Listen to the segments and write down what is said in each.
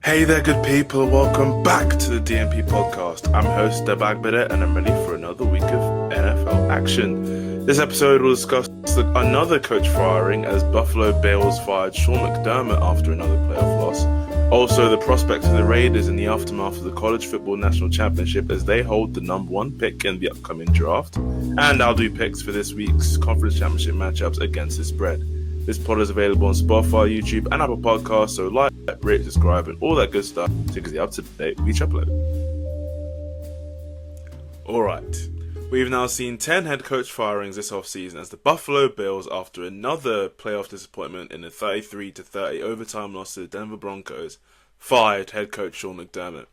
Hey there, good people. Welcome back to the DNP podcast. I'm host Deb Agbede, and I'm ready for another week of NFL action. This episode will discuss another coach firing as Buffalo Bills fired Sean McDermott after another playoff loss. Also, the prospects of the Raiders in the aftermath of the College Football National Championship as they hold the number one pick in the upcoming draft. And I'll do picks for this week's Conference Championship matchups against the spread. This pod is available on Spotify, YouTube, and Apple Podcasts, so like, rate, subscribe, and all that good stuff to get up to date with each upload. Alright, we've now seen 10 head coach firings this offseason as the Buffalo Bills, after another playoff disappointment in a 33-30 overtime loss to the Denver Broncos, fired head coach Sean McDermott.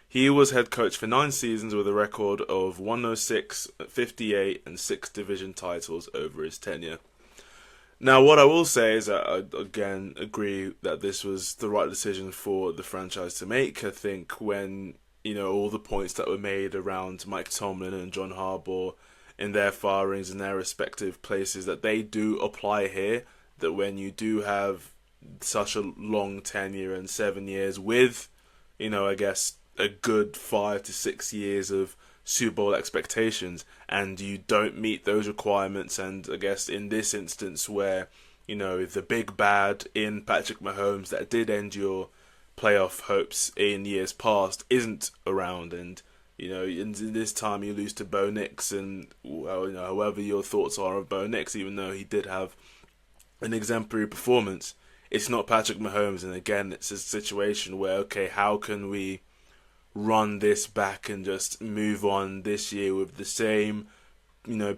He was head coach for 9 seasons with a record of 106, 58, and 6 division titles over his tenure. Now, what I will say is that I, again, agree that this was the right decision for the franchise to make. I think when, all the points that were made around Mike Tomlin and John Harbaugh in their firings in their respective places, that they do apply here, that when you do have such a long tenure and 7 years with, I guess, a good 5 to 6 years of Super Bowl expectations, and you don't meet those requirements, and I guess in this instance where, the big bad in Patrick Mahomes that did end your playoff hopes in years past isn't around, and, in this time you lose to Bo Nix, and, however your thoughts are of Bo Nix, even though he did have an exemplary performance, it's not Patrick Mahomes, and again, it's a situation where, okay, how can we run this back and just move on this year with the same,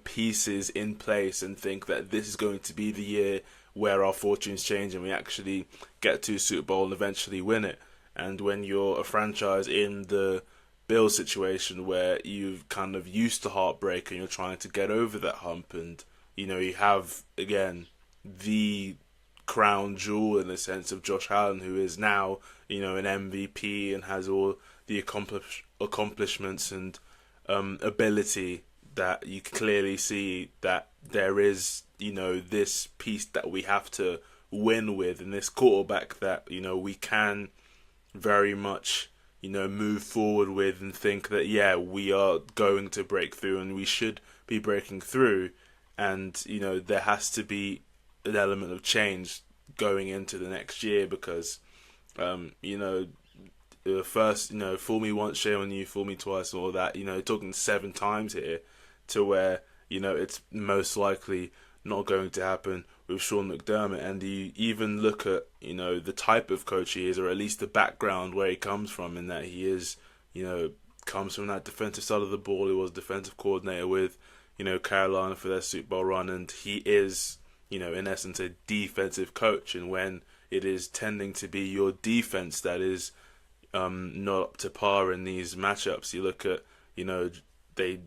pieces in place and think that this is going to be the year where our fortunes change and we actually get to Super Bowl and eventually win it. And when you're a franchise in the Bills situation where you've kind of used to heartbreak and you're trying to get over that hump, and, you have, again, the crown jewel in the sense of Josh Allen, who is now, an MVP and has all the accomplishments and ability that you clearly see that there is, this piece that we have to win with, and this quarterback that, we can very much, move forward with and think that, yeah, we are going to break through and we should be breaking through. And, there has to be an element of change going into the next year because, first, fool me once, shame on you, fool me twice, and all that, talking 7 times here to where, it's most likely not going to happen with Sean McDermott. And you even look at, the type of coach he is, or at least the background where he comes from, in that he is, comes from that defensive side of the ball. He was defensive coordinator with, Carolina for their Super Bowl run, and he is, in essence, a defensive coach. And when it is tending to be your defense that is not up to par in these matchups, you look at, they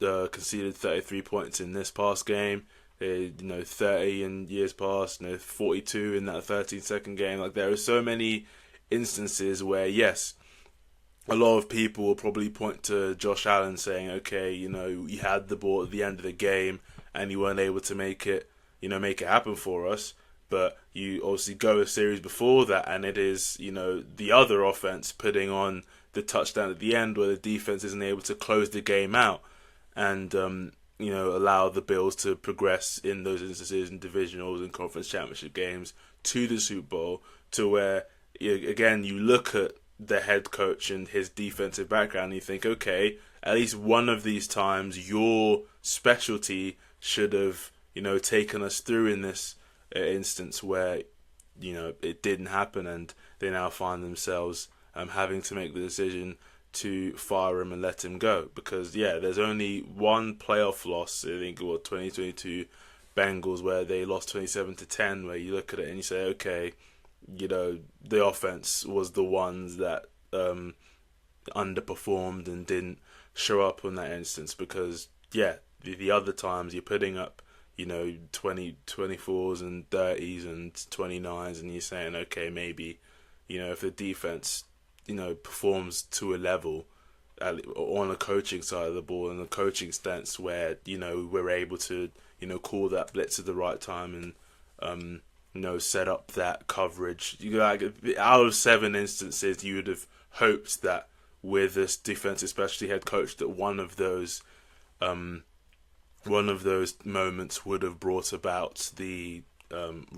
conceded 33 points in this past game. They, 30 in years past, 42 in that 13-second game. Like, there are so many instances where, yes, a lot of people will probably point to Josh Allen saying, okay, you had the ball at the end of the game and you weren't able to make it happen for us. But you obviously go a series before that, and it is, the other offense putting on the touchdown at the end where the defense isn't able to close the game out and, allow the Bills to progress in those instances in divisionals and conference championship games to the Super Bowl, to where, again, you look at the head coach and his defensive background and you think, okay, at least one of these times your specialty should have, taken us through in this instance where it didn't happen, and they now find themselves having to make the decision to fire him and let him go, because there's only one playoff loss, I think, 2022 Bengals, where they lost 27-10, where you look at it and you say, okay, the offense was the ones that underperformed and didn't show up in that instance, because the other times you're putting up 24s and 30s and 29s, and you're saying, okay, maybe, if the defense, performs to a level on a coaching side of the ball and a coaching stance where, we're able to, call that blitz at the right time and, set up that coverage. Like, out of 7 instances, you would have hoped that with this defensive specialty head coach, that one of those moments would have brought about the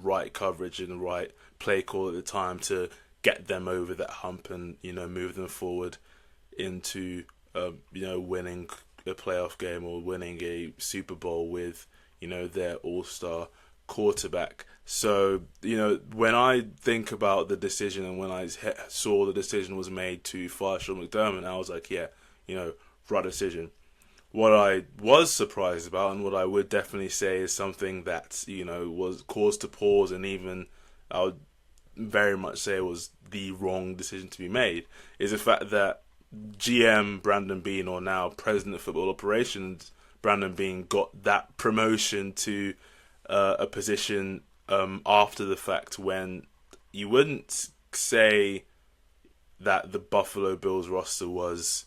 right coverage and the right play call at the time to get them over that hump and move them forward into winning a playoff game or winning a Super Bowl with their all-star quarterback. So when I think about the decision and when I saw the decision was made to fire Sean McDermott, I was like, yeah, right decision. What I was surprised about, and what I would definitely say is something that was cause to pause, and even I would very much say it was the wrong decision to be made, is the fact that GM Brandon Beane, or now President of Football Operations Brandon Beane, got that promotion to a position after the fact, when you wouldn't say that the Buffalo Bills roster was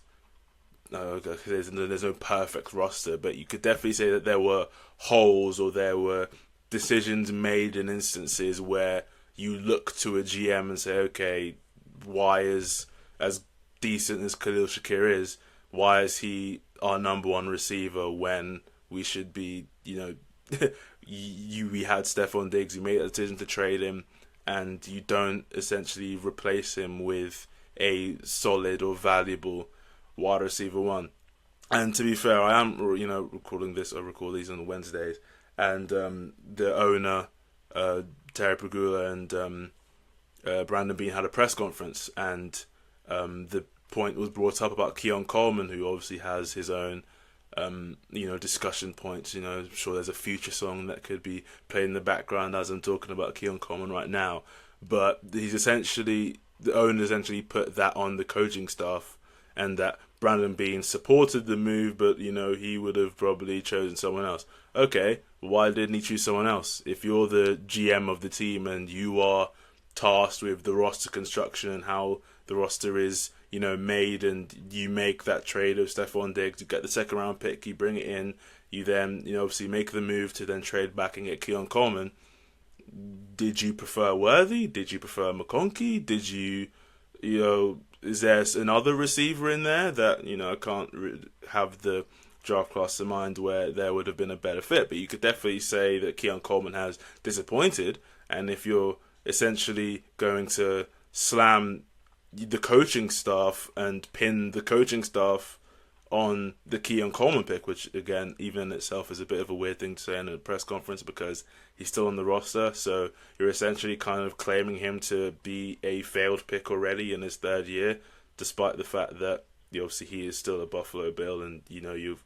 there's no perfect roster, but you could definitely say that there were holes, or there were decisions made in instances where you look to a GM and say, okay, why is, as decent as Khalil Shakir is, why is he our number one receiver when we should be, we had Stephon Diggs, you made a decision to trade him, and you don't essentially replace him with a solid or valuable wide receiver one. And to be fair, I am recording this. I record these on Wednesdays, and the owner Terry Pegula and Brandon Beane had a press conference, and the point was brought up about Keon Coleman, who obviously has his own discussion points. I'm sure there's a future song that could be played in the background as I'm talking about Keon Coleman right now. But the owner essentially put that on the coaching staff, and that Brandon Beane supported the move, but he would have probably chosen someone else. Okay, why didn't he choose someone else? If you're the GM of the team and you are tasked with the roster construction and how the roster is made, and you make that trade of Stephon Diggs, you get the second round pick, you bring it in, you then obviously make the move to then trade back and get Keon Coleman. Did you prefer Worthy? Did you prefer McConkey? Did you is there another receiver in there that I can't have the draft class in mind where there would have been a better fit, but you could definitely say that Keon Coleman has disappointed. And if you're essentially going to slam the coaching staff and pin the coaching staff on the Keon Coleman pick, which again, even in itself is a bit of a weird thing to say in a press conference because he's still on the roster, so you're essentially kind of claiming him to be a failed pick already in his third year, despite the fact that obviously he is still a Buffalo Bill, and you're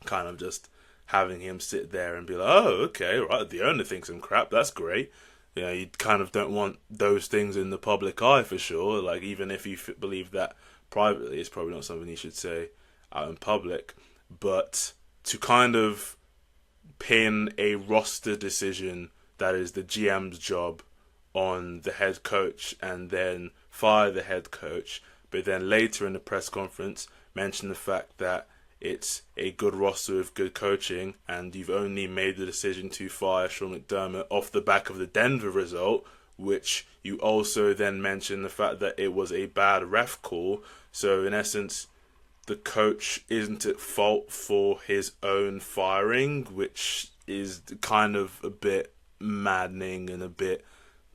kind of just having him sit there and be like, oh, okay, right, the owner thinks I'm crap, that's great. You kind of don't want those things in the public eye for sure. Like, even if you believe that privately, it's probably not something you should say out in public. But to kind of pin a roster decision that is the GM's job on the head coach and then fire the head coach, but then later in the press conference mention the fact that it's a good roster with good coaching, and you've only made the decision to fire Sean McDermott off the back of the Denver result, which you also then mention the fact that it was a bad ref call. So in essence, the coach isn't at fault for his own firing, which is kind of a bit maddening and a bit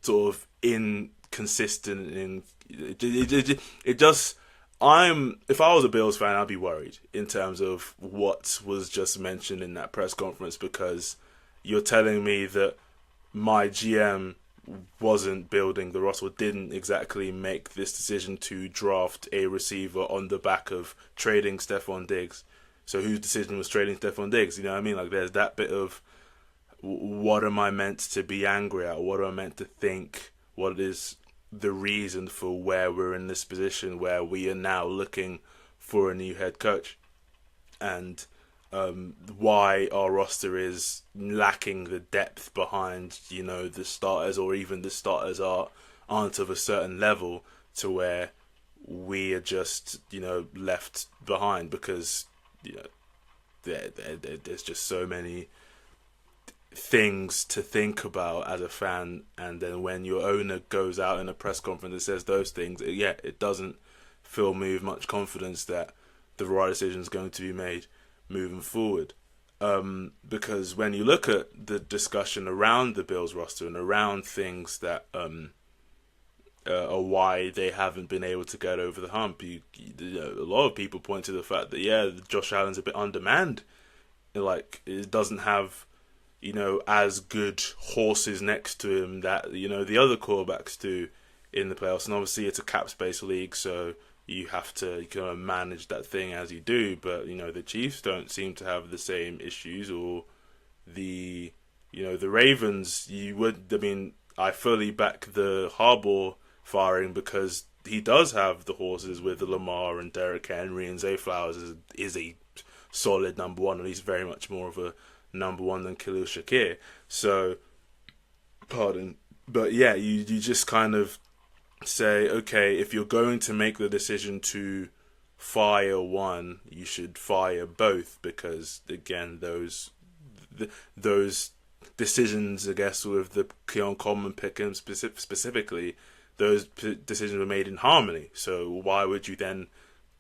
sort of inconsistent. It just... if I was a Bills fan, I'd be worried in terms of what was just mentioned in that press conference, because you're telling me that my GM wasn't building the roster, didn't exactly make this decision to draft a receiver on the back of trading Stephon Diggs. So whose decision was trading Stephon Diggs? You know what I mean? Like, there's that bit of, what am I meant to be angry at? What am I meant to think? What is the reason for where we're in this position where we are now looking for a new head coach, and why our roster is lacking the depth behind the starters, or even the starters aren't of a certain level to where we are just left behind, because there's just so many things to think about as a fan, and then when your owner goes out in a press conference and says those things, it doesn't fill me with much confidence that the right decision is going to be made moving forward. Because when you look at the discussion around the Bills roster and around things that are why they haven't been able to get over the hump, a lot of people point to the fact that Josh Allen's a bit undermanned. Like, it doesn't have as good horses next to him that the other quarterbacks do in the playoffs. And obviously, it's a cap space league, so you have to kind of manage that thing as you do. But the Chiefs don't seem to have the same issues, or the Ravens. I fully back the Harbaugh firing because he does have the horses with Lamar and Derrick Henry, and Zay Flowers is a solid number one, and he's very much more of a number one than Khalil Shakir. So, pardon. But yeah, you just kind of say, okay, if you're going to make the decision to fire one, you should fire both, because again, those decisions, I guess, with the Keon Coleman pick and specifically, those decisions were made in harmony. So why would you then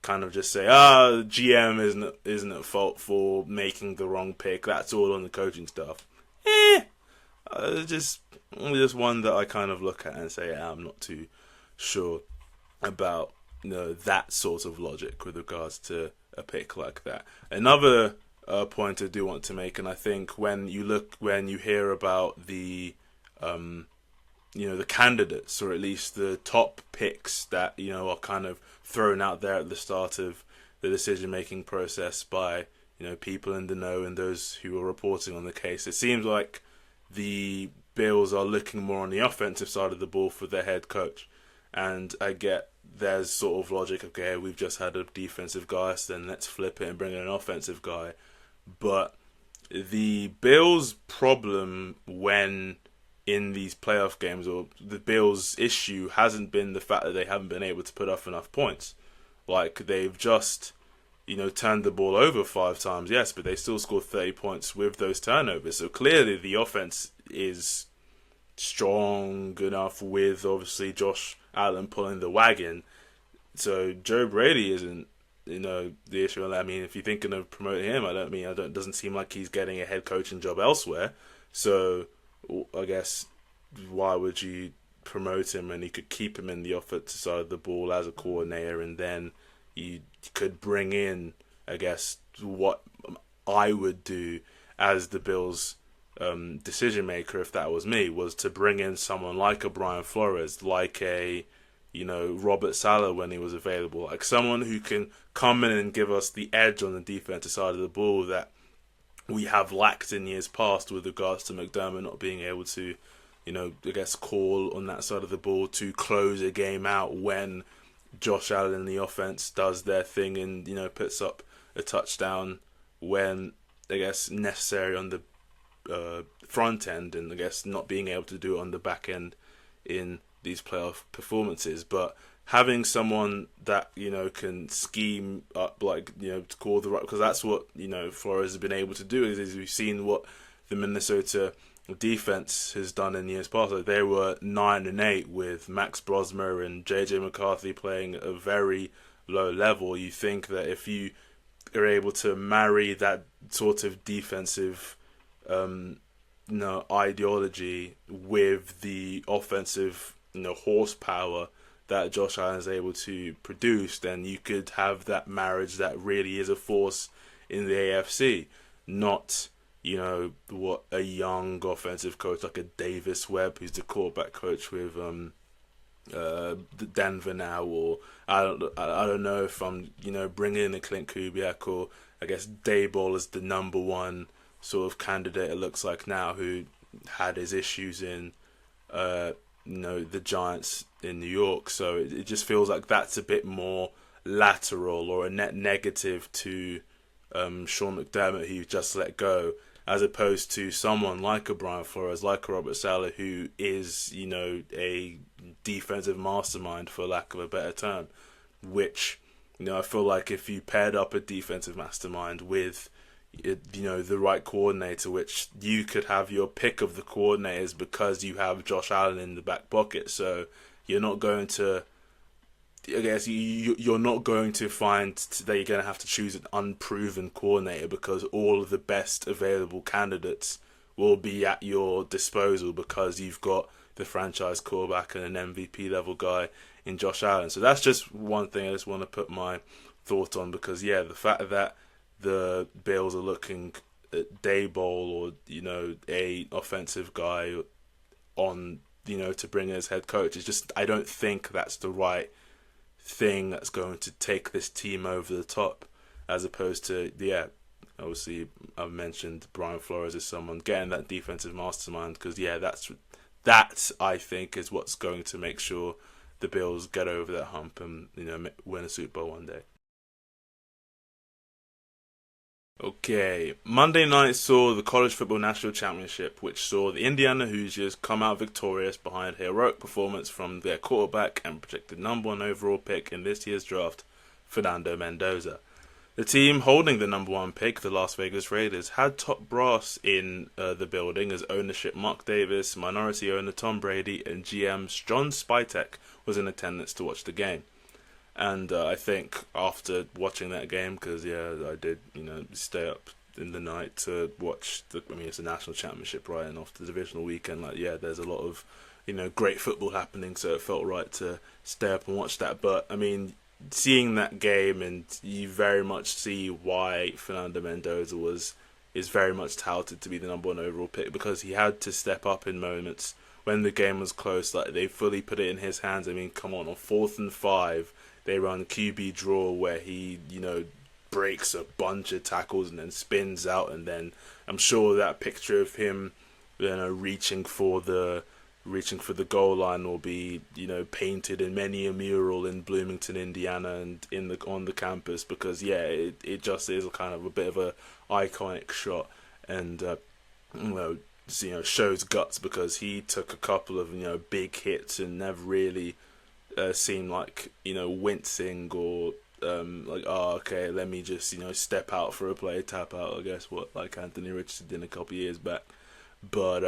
kind of just say, GM isn't at fault for making the wrong pick? That's all on the coaching staff. Just one that I kind of look at and say, I'm not too sure about that sort of logic with regards to a pick like that. Another point I do want to make, and I think when you hear about the the candidates, or at least the top picks that are kind of thrown out there at the start of the decision-making process by people in the know and those who are reporting on the case, it seems like the Bills are looking more on the offensive side of the ball for their head coach. And I get there's sort of logic, okay, we've just had a defensive guy, so then let's flip it and bring in an offensive guy. But the Bills' problem when in these playoff games, or the Bills' issue, hasn't been the fact that they haven't been able to put up enough points. Like, they've just turned the ball over 5 times, yes, but they still scored 30 points with those turnovers. So clearly the offense is strong enough, with obviously Josh Allen pulling the wagon. So Joe Brady isn't the issue. I mean, if you're thinking of promoting him, it doesn't seem like he's getting a head coaching job elsewhere. So I guess why would you promote him? And you could keep him in the offensive side of the ball as a coordinator, and then you could bring in, I guess, what I would do as the Bills decision maker, if that was me, was to bring in someone like a Brian Flores, like a Robert Saleh when he was available, like someone who can come in and give us the edge on the defensive side of the ball that we have lacked in years past, with regards to McDermott not being able to, I guess, call on that side of the ball to close a game out when Josh Allen and the offense does their thing and, puts up a touchdown when, I guess, necessary on the front end, and I guess not being able to do it on the back end in these playoff performances. But having someone that can scheme up, to call the right, because that's what Flores has been able to do. Is we've seen what the Minnesota defense has done in years past. Like, they were 9-8 with Max Brosmer and JJ McCarthy playing at a very low level. You think that if you are able to marry that sort of defensive ideology with the offensive horsepower that Josh Allen is able to produce, then you could have that marriage that really is a force in the AFC. Not what a young offensive coach like a Davis Webb, who's the quarterback coach with Denver now, or I don't know if I'm bringing in a Clint Kubiak, or I guess Daboll is the number one sort of candidate, it looks like now, who had his issues in the Giants in New York. So it just feels like that's a bit more lateral, or a net negative to Sean McDermott, who you just let go, as opposed to someone like a Brian Flores, like a Robert Saleh, who is a defensive mastermind, for lack of a better term, which I feel like if you paired up a defensive mastermind with the right coordinator, which you could have your pick of the coordinators because you have Josh Allen in the back pocket. So you're not going to, I guess you're not going to find that you're going to have to choose an unproven coordinator because all of the best available candidates will be at your disposal because you've got the franchise quarterback and an MVP level guy in Josh Allen. So that's just one thing I just want to put my thought on because, the fact that the Bills are looking at Daboll or, a offensive guy on, to bring in as head coach, is just, I don't think that's the right thing that's going to take this team over the top, as opposed to, obviously I've mentioned Brian Flores as someone getting that defensive mastermind because, that I think is what's going to make sure the Bills get over that hump and, win a Super Bowl one day. Okay, Monday night saw the College Football National Championship, which saw the Indiana Hoosiers come out victorious behind a heroic performance from their quarterback and projected number one overall pick in this year's draft, Fernando Mendoza. The team holding the number one pick, the Las Vegas Raiders, had top brass in the building as ownership Mark Davis, minority owner Tom Brady, and GM John Spytek was in attendance to watch the game. And I think after watching that game, because I did, stay up in the night to watch it's a national championship, right? And after the divisional weekend, there's a lot of, great football happening, so it felt right to stay up and watch that. But seeing that game, and you very much see why Fernando Mendoza is very much touted to be the number one overall pick because he had to step up in moments when the game was close. Like they fully put it in his hands. Come on 4th and 5. They run QB draw where he, breaks a bunch of tackles and then spins out. And then I'm sure that picture of him, reaching for the goal line will be, painted in many a mural in Bloomington, Indiana, and on the campus because it just is kind of a bit of a iconic shot and shows guts because he took a couple of big hits and never really seem like wincing or okay, let me just step out for a play, tap out, I guess what like Anthony Richardson did a couple of years back. But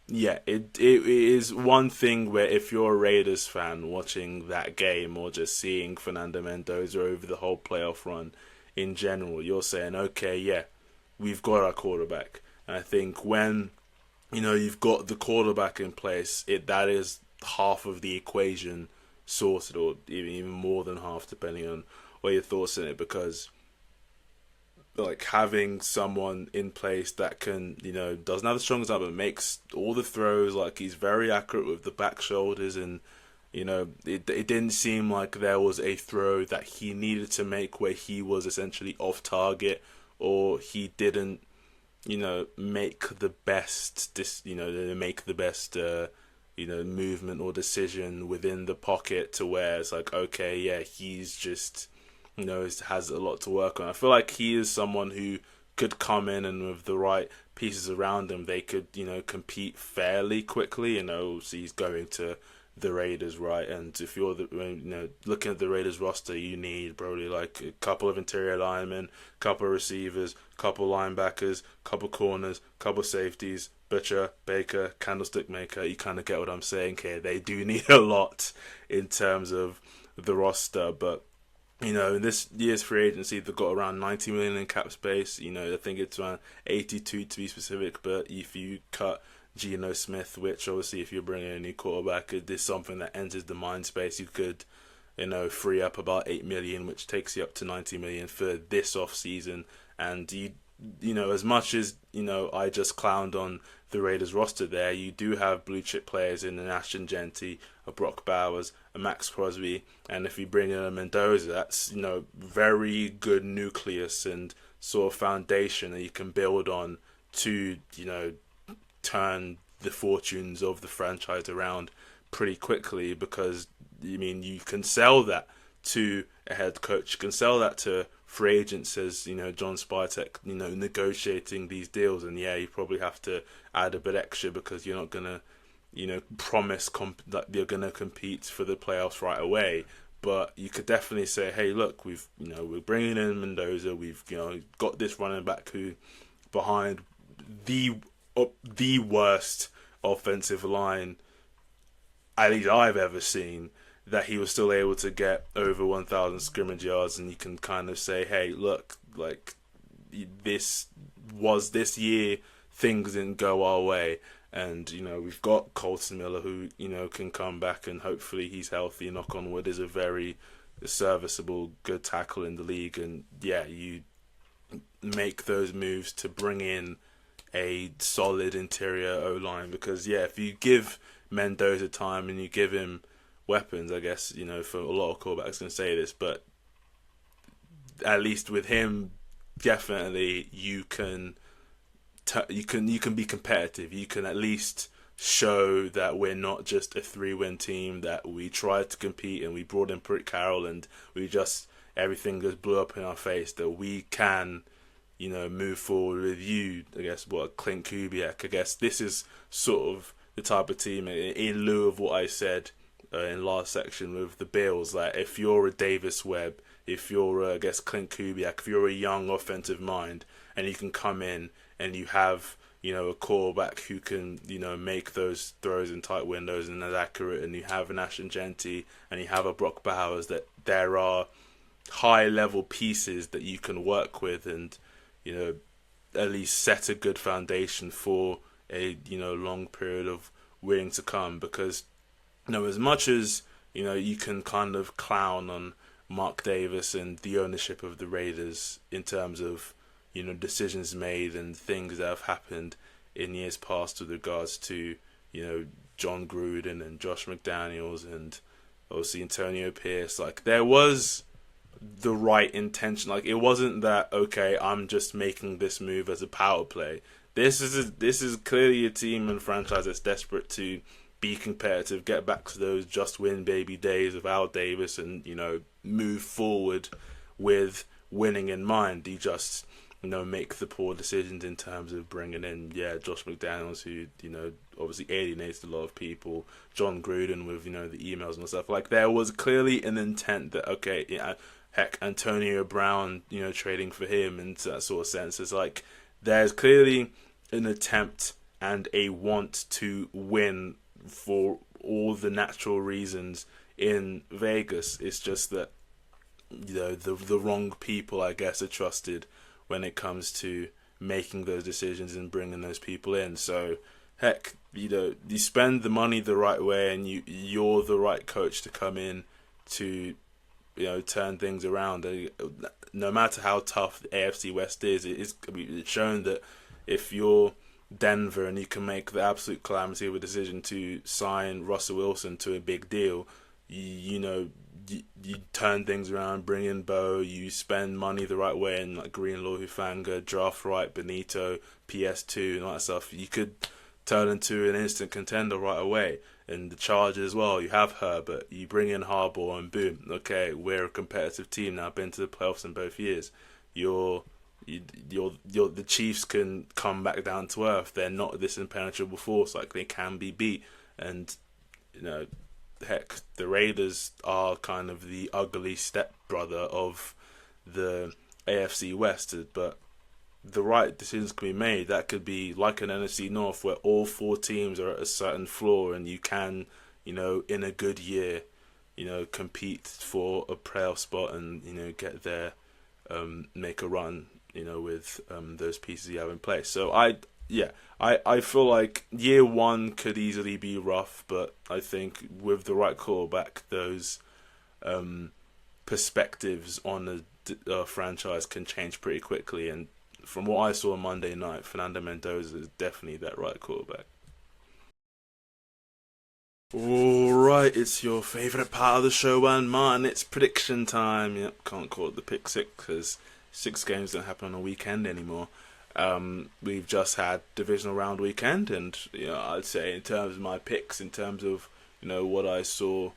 it is one thing where if you're a Raiders fan watching that game or just seeing Fernando Mendoza over the whole playoff run in general, you're saying, okay, we've got our quarterback. And I think when you've got the quarterback in place, that is half of the equation sorted, or even more than half, depending on what your thoughts in it, because having someone in place that can, doesn't have the strongest arm but makes all the throws, he's very accurate with the back shoulders, and it didn't seem like there was a throw that he needed to make where he was essentially off target or he didn't make the best movement or decision within the pocket to where it's he's just has a lot to work on. I feel like he is someone who could come in and with the right pieces around him, they could compete fairly quickly. So he's going to the Raiders, right? And if you're looking at the Raiders roster, you need probably a couple of interior linemen, couple of receivers, couple of linebackers, couple corners, couple safeties, butcher, baker, candlestick maker. You kind of get what I'm saying here. They do need a lot in terms of the roster, but in this year's free agency, they've got around 90 million in cap space. I think it's around 82 to be specific. But if you cut Geno Smith, which obviously if you're bringing a new quarterback, it is something that enters the mind space. You could, free up about 8 million, which takes you up to 90 million for this off season. And as much as I just clowned on the Raiders roster there, you do have blue chip players in an Ashton Genty, a Brock Bowers, a Max Crosby, and if you bring in a Mendoza, that's very good nucleus and sort of foundation that you can build on to turn the fortunes of the franchise around pretty quickly, because you can sell that to a head coach, you can sell that to free agents as John Spytek negotiating these deals, and you probably have to add a bit extra because you're not gonna promise that you're gonna compete for the playoffs right away, but you could definitely say, hey, look, we're bringing in Mendoza. We've got this running back who behind the worst offensive line at least I've ever seen, that he was still able to get over 1,000 scrimmage yards, and you can kind of say, hey, look, like this year, things didn't go our way, and we've got Colton Miller who can come back, and hopefully he's healthy. Knock on wood, is a very serviceable, good tackle in the league, and yeah, you make those moves to bring in a solid interior O-line, because if you give Mendoza time and you give him weapons, I guess for a lot of quarterbacks going to say this, but at least with him, definitely you can be competitive. You can at least show that we're not just a 3-win team, that we tried to compete and we brought in Pete Carroll and everything just blew up in our face, that we can move forward with you. I guess Clint Kubiak. I guess this is sort of the type of team, in lieu of what I said in last section with the Bills. Like, if you're a Davis Webb, if you're I guess Clint Kubiak, if you're a young offensive mind, and you can come in and you have a quarterback who can make those throws in tight windows and is accurate, and you have an Ashton Genty and you have a Brock Bowers, that there are high level pieces that you can work with, and at least set a good foundation for a long period of winning to come. Because as much as you can kind of clown on Mark Davis and the ownership of the Raiders in terms of decisions made and things that have happened in years past with regards to John Gruden and Josh McDaniels and obviously Antonio Pierce, like, there was the right intention. Like, it wasn't that, okay, I'm just making this move as a power play. This is clearly a team and franchise that's desperate to be competitive, get back to those just win baby days of Al Davis, and move forward with winning in mind. You just make the poor decisions in terms of bringing in Josh McDaniels, who obviously alienates a lot of people, John Gruden with the emails and stuff. Like, there was clearly an intent that, okay, heck, Antonio Brown, trading for him, and that sort of sense. It's like, there's clearly an attempt and a want to win for all the natural reasons in Vegas. It's just that the wrong people, I guess, are trusted when it comes to making those decisions and bringing those people in. So heck, you spend the money the right way, and you're the right coach to come in to turn things around. No matter how tough the AFC West is, it's shown that if you're Denver and you can make the absolute calamity of a decision to sign Russell Wilson to a big deal, you turn things around, bring in Bo, you spend money the right way, and like Greenlaw, Hufanga, draft right, Benito, PS2 and all that stuff, you could turn into an instant contender right away. And the Chargers as well, you have Herbert, you bring in Harbaugh, and boom, okay, we're a competitive team now, been to the playoffs in both years. The Chiefs can come back down to earth. They're not this impenetrable force. Like, they can be beat. And heck, the Raiders are kind of the ugly stepbrother of the AFC West. But the right decisions can be made. That could be like an NFC North, where all four teams are at a certain floor, and you can, in a good year, compete for a playoff spot and get there, make a run, with those pieces you have in place. So I feel like year one could easily be rough, but I think with the right quarterback, those perspectives on a franchise can change pretty quickly. And from what I saw on Monday night, Fernando Mendoza is definitely that right quarterback. Alright, it's your favourite part of the show, and Martin, it's prediction time. Yep, can't call it the pick six, because 6 games don't happen on a weekend anymore. We've just had divisional round weekend, and I'd say in terms of my picks, in terms of what I saw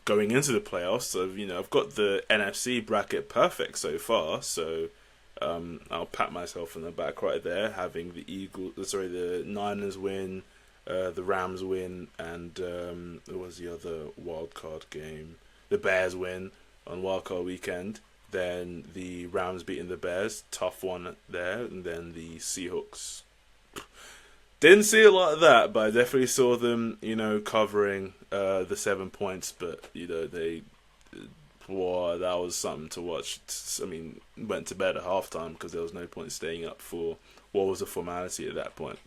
going into the playoffs, so I've got the NFC bracket perfect so far. So I'll pat myself on the back right there, having the Niners win, the Rams win, and what was the other wild card game? the Bears win on wildcard weekend, then the Rams beating the Bears, tough one there, and then the Seahawks. Didn't see a lot of that, but I definitely saw them, covering the 7 points. But they, wow, that was something to watch. I mean, went to bed at halftime because there was no point staying up for what was a formality at that point.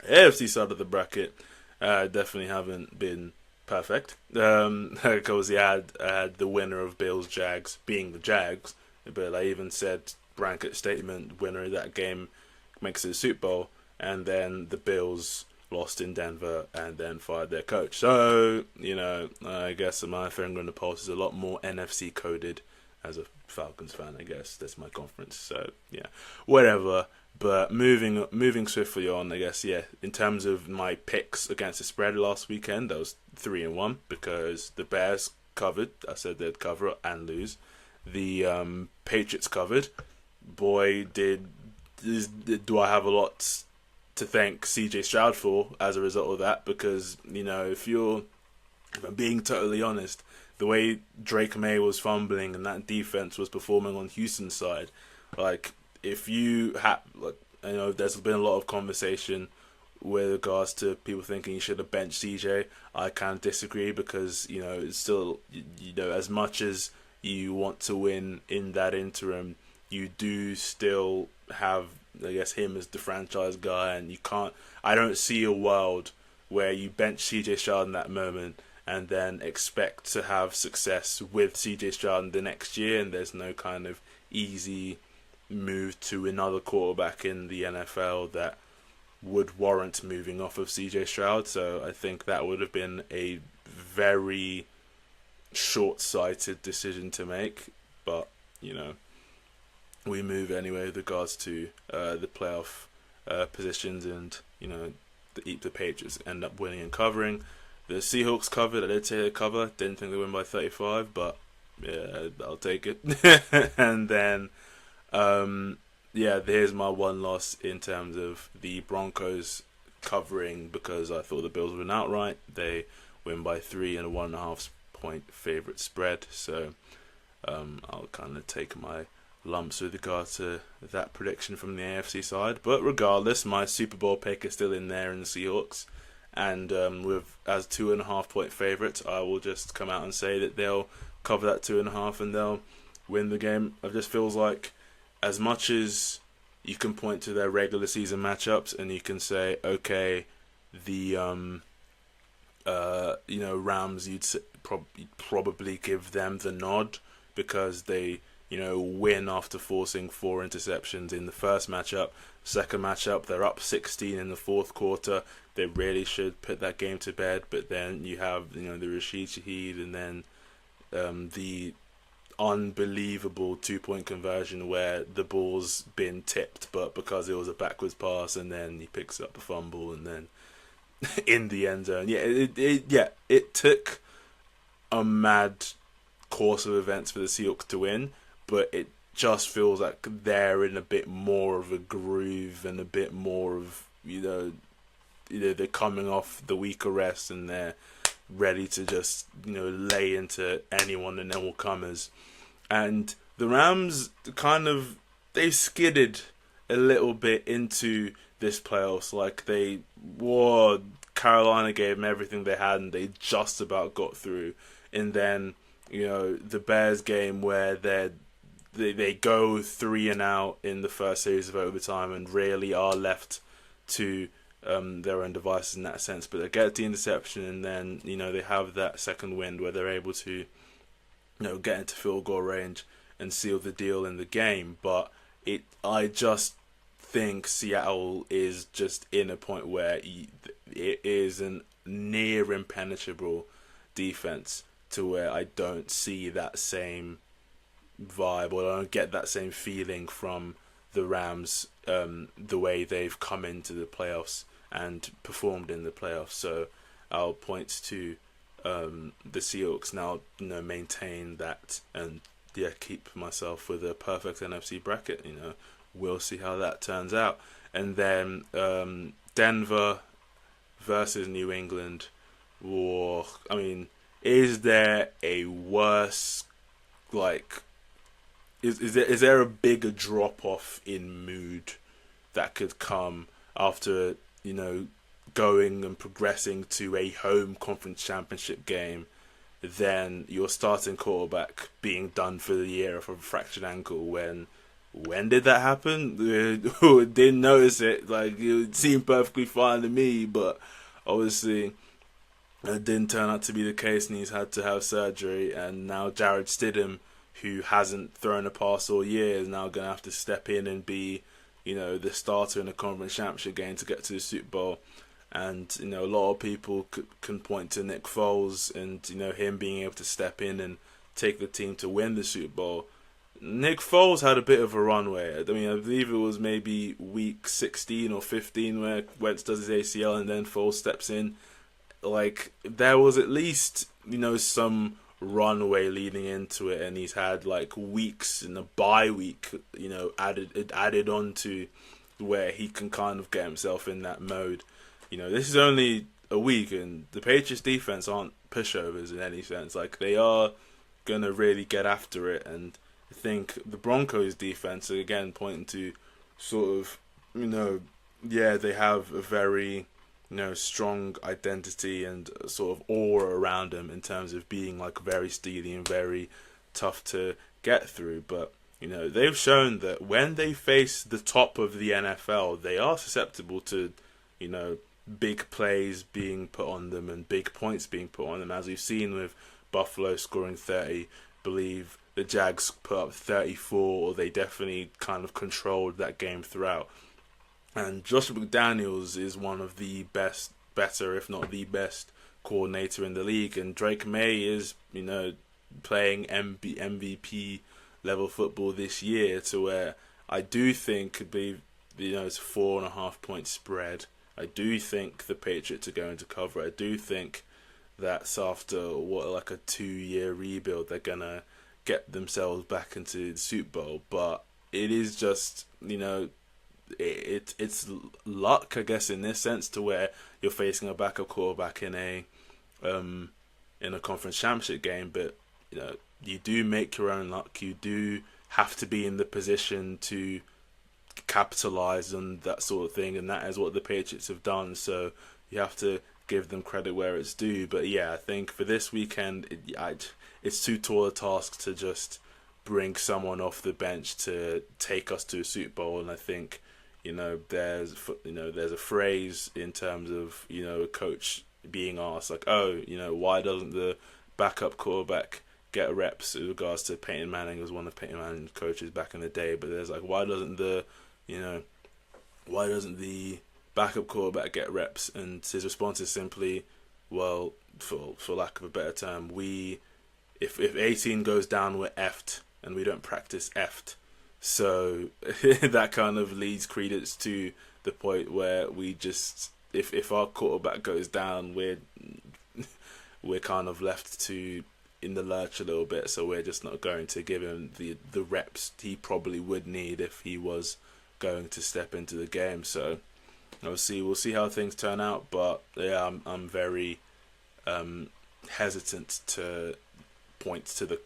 AFC side of the bracket, definitely haven't been perfect. Because I had the winner of Bills Jags being the Jags, but I even said blanket statement winner of that game makes it a Super Bowl. And then the Bills lost in Denver and then fired their coach. So, I guess my finger on the pulse is a lot more NFC coded as a Falcons fan, I guess. That's my conference. So, yeah, whatever. But moving swiftly on, I guess, yeah, in terms of my picks against the spread last weekend, I was 3-1 because the Bears covered. I said they'd cover and lose. The Patriots covered. Boy, do I have a lot to thank CJ Stroud for as a result of that, because if I'm being totally honest, the way Drake May was fumbling and that defense was performing on Houston's side, like if you have, there's been a lot of conversation with regards to people thinking you should have benched CJ. I can't disagree because it's still as much as you want to win in that interim, you do still have, I guess, him as the franchise guy, and I don't see a world where you bench CJ Stroud in that moment and then expect to have success with CJ Stroud the next year, and there's no kind of easy move to another quarterback in the NFL that would warrant moving off of CJ Stroud. So I think that would have been a very short-sighted decision to make, but we move anyway with regards to the playoff positions, and the Patriots end up winning and covering. The Seahawks covered. I did say they cover. Didn't think they win by 35, but yeah, I'll take it. And then here's my one loss in terms of the Broncos covering, because I thought the Bills would win outright. They win by 3 and a 1.5 point favorite spread. So I'll kind of take my lumps with regard to that prediction from the AFC side. But regardless, my Super Bowl pick is still in there in the Seahawks. And as 2.5 point favourites, I will just come out and say that they'll cover that 2.5 and they'll win the game. It just feels like, as much as you can point to their regular season matchups and you can say, okay, the Rams, you'd probably give them the nod because they win after forcing 4 interceptions in the first matchup. Second matchup, they're up 16 in the fourth quarter. They really should put that game to bed. But then you have the Rashid Shaheed, and then the unbelievable 2-point conversion where the ball's been tipped, but because it was a backwards pass, and then he picks up a fumble, and then in the end zone. It took a mad course of events for the Seahawks to win, but it just feels like they're in a bit more of a groove and a bit more of, they're coming off the week of rest and they're ready to just, lay into anyone and all comers. And the Rams they skidded a little bit into this playoffs. Like Carolina gave them everything they had and they just about got through. And then, the Bears game where they go 3 and out in the first series of overtime and really are left to their own devices in that sense. But they get the interception, and then they have that second wind where they're able to get into field goal range and seal the deal in the game. But I just think Seattle is just in a point where it is a near impenetrable defense, to where I don't see that same vibe, or I don't get that same feeling from the Rams, the way they've come into the playoffs and performed in the playoffs. So I'll point to the Seahawks now, maintain that and keep myself with a perfect NFC bracket. We'll see how that turns out. And then Denver versus New England. is there a worse, like, is there a bigger drop off in mood that could come after, going and progressing to a home conference championship game than your starting quarterback being done for the year of a fractured ankle? When did that happen? Didn't notice it. Like, it seemed perfectly fine to me, but obviously it didn't turn out to be the case, and he's had to have surgery. And now Jared Stidham, who hasn't thrown a pass all year, is now going to have to step in and be, the starter in a conference championship game to get to the Super Bowl. And, a lot of people can point to Nick Foles and, him being able to step in and take the team to win the Super Bowl. Nick Foles had a bit of a runway. I believe it was maybe week 16 or 15 where Wentz does his ACL and then Foles steps in. Like, there was at least, some runway leading into it, and he's had, like, weeks in a bye week, added on to where he can kind of get himself in that mode. This is only a week, and the Patriots defense aren't pushovers in any sense. Like, they are going to really get after it, and I think the Broncos defense, again, pointing to sort of, they have a very, strong identity and sort of aura around them in terms of being, like, very steely and very tough to get through. But, they've shown that when they face the top of the NFL, they are susceptible to, big plays being put on them and big points being put on them, as we've seen with Buffalo scoring 30. I believe the Jags put up 34, or they definitely kind of controlled that game throughout. And Josh McDaniels is one of the better, if not the best, coordinator in the league. And Drake May is, playing MVP level football this year, to where I do think could be, it's a 4.5 point spread. I do think the Patriots are going to cover. I do think that's after like a 2-year rebuild, they're gonna get themselves back into the Super Bowl. But it is just, it's luck, I guess, in this sense, to where you're facing a backup quarterback in a conference championship game. But you do make your own luck. You do have to be in the position to capitalize on that sort of thing, and that is what the Patriots have done. So you have to give them credit where it's due. But yeah, I think for this weekend, it's too tall a task to just bring someone off the bench to take us to a Super Bowl. And I think there's a phrase in terms of a coach being asked, like, why doesn't the backup quarterback get reps, in regards to Peyton Manning, was one of Peyton Manning's coaches back in the day. But there's like, why doesn't the backup quarterback get reps? And his response is simply, well, for lack of a better term, if 18 goes down, we're effed, and we don't practice effed. So that kind of leads credence to the point where we just, if our quarterback goes down, we're kind of left to in the lurch a little bit. So we're just not going to give him the reps he probably would need if he was going to step into the game. So obviously we'll see how things turn out. But yeah, I'm very hesitant to point to the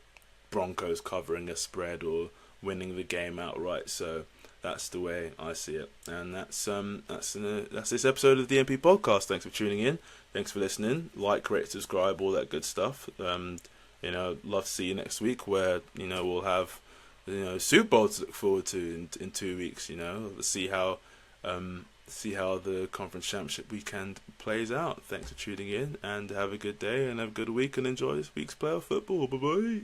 Broncos covering a spread or winning the game outright. So that's the way I see it. And that's this episode of the DNP podcast. Thanks for tuning in. Thanks for listening. Like, rate, subscribe, all that good stuff. Love to see you next week, where we'll have Super Bowl to look forward to in 2 weeks. Let's see how the conference championship weekend plays out. Thanks for tuning in, and have a good day and have a good week, and enjoy this week's playoff football. Bye bye.